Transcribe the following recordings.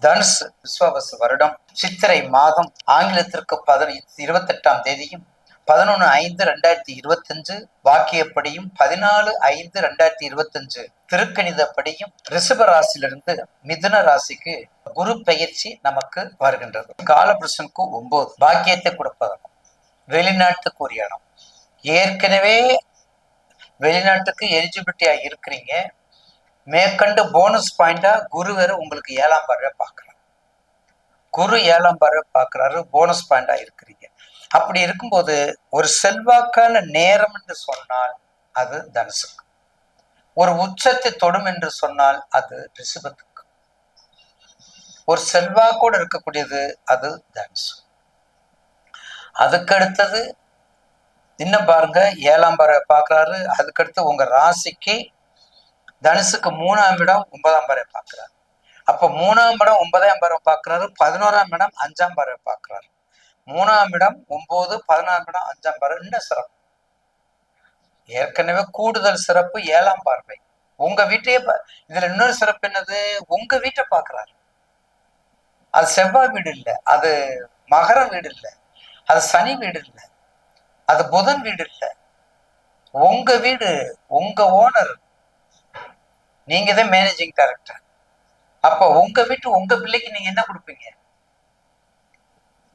தனுசு விஸ்வாவசு வருடம் சித்திரை மாதம் ஆங்கிலத்திற்கு 28ஆம் தேதியும் 11/5/2025 வாக்கியப்படியும் 14/5/2025 திருக்கணிதப்படியும் ரிஷப ராசியிலிருந்து மிதுன ராசிக்கு குரு பெயர்ச்சி நமக்கு வருகின்றது. காலபுருஷனுக்கு 9 பாக்கியத்தை கொடுப்பதாகும். வெளிநாட்டுக்கு ஒரு இடம், ஏற்கனவே வெளிநாட்டுக்கு எலிஜிபிலிட்டியா இருக்கிறீங்க, மேற்கண்டு போனஸ் பாயிண்டா குரு வேற உங்களுக்கு 7ஆம் பார்வை பார்க்கிறார். குரு 7ஆம் பார்வை பார்க்கிறாரு, போனஸ் பாயிண்டா இருக்கிறீங்க. அப்படி இருக்கும்போது ஒரு செல்வாக்கான நேரம் என்று சொன்னால் அது தனுசுக்கு, ஒரு உச்சத்தை தொடும் என்று சொன்னால் அது ரிஷபத்துக்கு, ஒரு செல்வாக்கோடு இருக்கக்கூடியது அது தனுசு. அதுக்கடுத்தது இன்னும் பாருங்க, 7ஆம் பார்வை பார்க்கிறாரு. அதுக்கடுத்து உங்க ராசிக்கு தனுசுக்கு 3ஆம் இடம் 9ஆம் பார்வை பார்க்கிறாரு. அப்ப 3ஆம் இடம் 9ஆம் பார்வை பார்க்கிறாரு, 11ஆம் இடம் 5ஆம் பார்வை பார்க்கிறாரு. 3ஆம் இடம் 9, 11ஆம் இடம் 5ஆம் பார்வை. இன்னும் சிறப்பு, ஏற்கனவே கூடுதல் சிறப்பு 7ஆம் பார்வை. உங்க வீட்டையே இதுல இன்னொரு சிறப்பு என்னது, உங்க வீட்டை பார்க்கிறாரு. அது செவ்வாய் வீடு இல்லை, அது மகர வீடு இல்லை, அது சனி வீடு இல்லை, அது புதன் வீடு இல்லை, உங்க வீடு, உங்க ஓனர், நீங்க தான் மேனேஜிங் டைரக்டர். அப்ப உங்க வீட்டு உங்க பிள்ளைக்கு நீங்க என்ன கொடுப்பீங்க,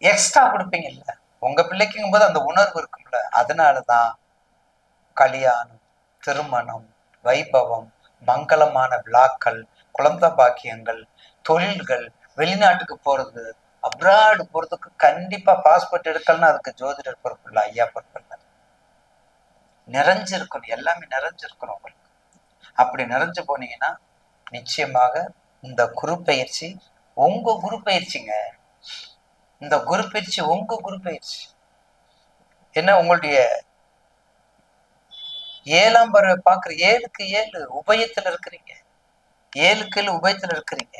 எக்ஸ்ட்ரா கொடுப்பீங்க இல்ல, உங்க பிள்ளைக்குங்கும் போது அந்த உணர்வு இருக்கும்ல. அதனாலதான் கல்யாணம், திருமணம், வைபவம், மங்களமான விழாக்கள், குழந்தை பாக்கியங்கள், தொழில்கள், வெளிநாட்டுக்கு போறது, அப்ராடு போறதுக்கு கண்டிப்பா பாஸ்போர்ட் எடுக்கலன்னா அதுக்கு ஜோதிடர் பொறுப்பு இல்லை, ஐயா பொறுப்பு இல்லை. நிறைஞ்சிருக்கணும், எல்லாமே நிறைஞ்சிருக்கணும் உங்களுக்கு. அப்படி நிறைஞ்சு போனீங்கன்னா நிச்சயமாக இந்த குரு பயிற்சி உங்க குரு பயிற்சிங்க. இந்த குரு பயிற்சி உங்க குரு பயிற்சி என்ன, உங்களுடைய 7ஆம் பார்வை பார்க்குற 7க்கு 7 உபயத்துல இருக்கிறீங்க, 7க்கு 7 உபயத்துல இருக்கிறீங்க.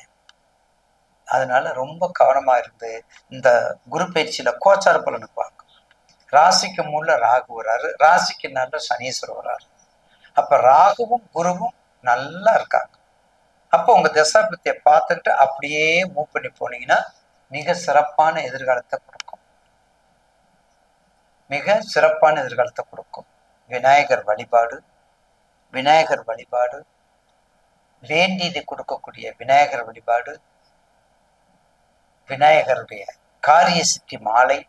அதனால ரொம்ப கவனமா இருந்து இந்த குரு பயிற்சியில கோச்சார பலனை பார்க்கணும். ராசிக்கு 3ல ராகு வராரு, ராசிக்கு 4ல சனீஸ்வரர் வராரு. அப்ப ராகுவும் குருவும் நல்லா இருக்காங்க. அப்போ உங்க தசாபத்தியை பார்த்துட்டு அப்படியே மூவ் பண்ணி போனீங்கன்னா மிக சிறப்பான எதிர்காலத்தை கொடுக்கும், மிக சிறப்பான எதிர்காலத்தை கொடுக்கும். விநாயகர் வழிபாடு, விநாயகர் வழிபாடு, வேண்டியதை கொடுக்கக்கூடிய விநாயகர் வழிபாடு, விநாயகருடைய காரிய சித்தி மாலை,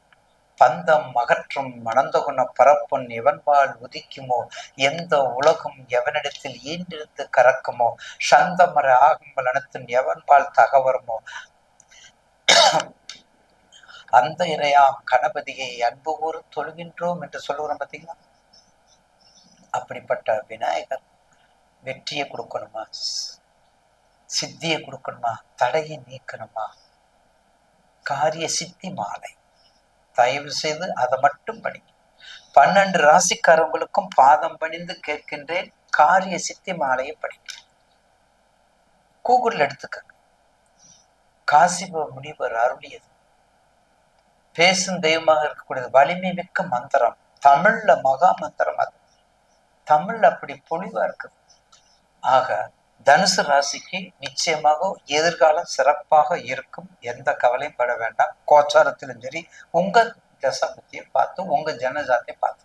பந்தம் அகற்றும் மணந்தகுண பரப்பொன் எவன்பால் உதிக்குமோ, எந்த உலகம் எவனிடத்தில் ஈண்டிருந்து கறக்குமோ, சந்தமர ஆகும்பல் அனைத்தும் எவன்பால் தகவருமோ, அந்த இறையாம் கணபதியை அன்பு கூறு தொழுகின்றோம் என்று சொல்லுகிறோம் பார்த்தீங்களா. அப்படிப்பட்ட விநாயகர் வெற்றியை கொடுக்கணுமா, சித்தியை கொடுக்கணுமா, தடையை நீக்கணுமா, காரிய சித்தி மாலை தயவு செய்து அதை மட்டும் படி. 12 ராசிக்காரங்களுக்கும் பாதம் பணிந்து கேட்கின்றேன், காரிய சித்தி மாலையை படிக்க கூகுள்ல எடுத்துக்கங்க. காசிப முனிவர் அருளியது, பேசும் தெய்வமாக இருக்கக்கூடியது, வலிமை மிக்க மந்திரம், தமிழ்ல மகா மந்திரம். அது தமிழ்ல அப்படி பொலிவா இருக்குது. ஆக தனுசு ராசிக்கு நிச்சயமாக எதிர்காலம் சிறப்பாக இருக்கும், எந்த கவலையும் பட வேண்டாம். கோச்சாரத்திலும் சரி, உங்க தசபத்தியை பார்த்து உங்க ஜனஜாத்தை பார்த்து